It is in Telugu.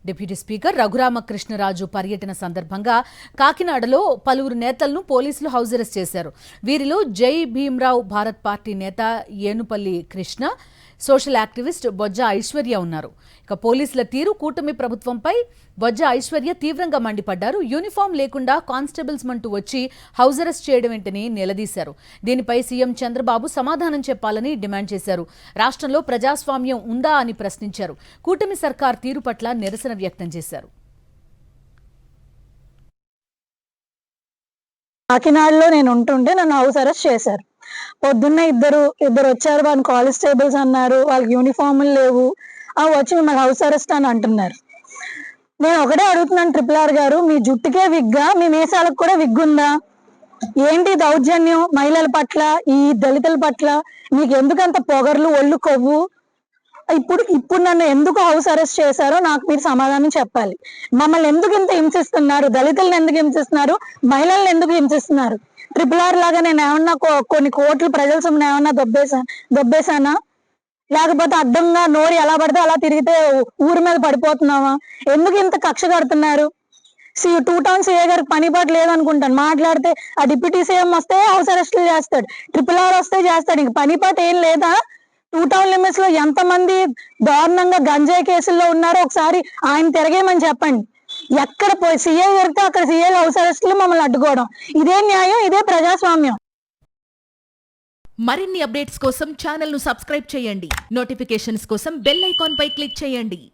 డిప్యూటీ స్పీకర్ రఘురామకృష్ణరాజు పర్యటన సందర్భంగా కాకినాడలో పలువురు నేతలను పోలీసులు హౌస్ అరెస్ట్ చేశారు. వీరిలో జై భీమ్రావ్ భారత్ పార్టీ నేత ఏనుపల్లి కృష్ణ, సోషల్ యాక్టివిస్ట్ బొజ్జ ఐశ్వర్య ఉన్నారు. ఇక పోలీసుల తీరు కూటమి ప్రభుత్వంపై బొజ్జ ఐశ్వర్య తీవ్రంగా మండిపడ్డారు. యూనిఫామ్ లేకుండా కానిస్టేబుల్స్ మంటూ వచ్చి హౌస్ అరెస్ట్ చేయడం ఏంటని నిలదీశారు. దీనిపై సీఎం చంద్రబాబు సమాధానం చెప్పాలని డిమాండ్ చేశారు. రాష్ట్రంలో ప్రజాస్వామ్యం ఉందా అని ప్రశ్నించారు. కూటమి సర్కార్ తీరు పట్ల నిరసన వ్యక్తం చేశారు. కాకినాడలో నేను ఉంటుంటే నన్ను హౌస్ అరెస్ట్ చేశారు. పొద్దున్న ఇద్దరు వచ్చారు. వాళ్ళు కానిస్టేబుల్స్ అన్నారు, వాళ్ళకి యూనిఫామ్లు లేవు, వచ్చి మిమ్మల్ని హౌస్ అరెస్ట్ అని అంటున్నారు. నేను ఒకటే అడుగుతున్నాను, RRR గారు, మీ జుట్టుకే విగ్గా, మీ మీసాలకు కూడా విగ్గుందా? ఏంటి దౌర్జన్యం మహిళల పట్ల, ఈ దళితుల పట్ల మీకు ఎందుకంత పొగర్లు, ఒళ్ళు కొవ్వు? ఇప్పుడు నన్ను ఎందుకు హౌస్ అరెస్ట్ చేశారో నాకు మీరు సమాధానం చెప్పాలి. మమ్మల్ని ఎందుకు ఇంత హింసిస్తున్నారు? దళితులను ఎందుకు హింసిస్తున్నారు? మహిళలను ఎందుకు హింసిస్తున్నారు? RRR లాగా నేను ఏమన్నా కొన్ని కోట్లు ప్రజల సొమ్మును ఏమన్నా దొబ్బేశానా? లేకపోతే అడ్డంగా నోరు ఎలా పడితే అలా తిరిగితే ఊరి మీద పడిపోతున్నావా? ఎందుకు ఇంత కక్ష కడుతున్నారు? 2 టౌన్ సీఏ గారికి పని పాటు లేదనుకుంటాను. మాట్లాడితే ఆ డిప్యూటీ సీఎం వస్తే హౌస్ అరెస్టులు చేస్తాడు, RRR వస్తే చేస్తాడు. ఇంక పని పాటు ఏం లేదా? 2 టౌన్ లిమిట్స్ లో ఎంతమంది దారుణంగా గంజాయి కేసుల్లో ఉన్నారో ఒకసారి ఆయన తిరగేయమని చెప్పండి. ఎక్కడ పోయి సీఏ దొరికితే అక్కడ సీఏ హౌస్ అరెస్టులు మమ్మల్ని అడ్డుకోవడం, ఇదే న్యాయం? ఇదే ప్రజాస్వామ్యం? మరిన్ని అప్డేట్స్ కోసం ఛానల్ ను సబ్స్క్రైబ్ చేయండి. నోటిఫికేషన్స్ కోసం బెల్ ఐకాన్ పై క్లిక్ చేయండి.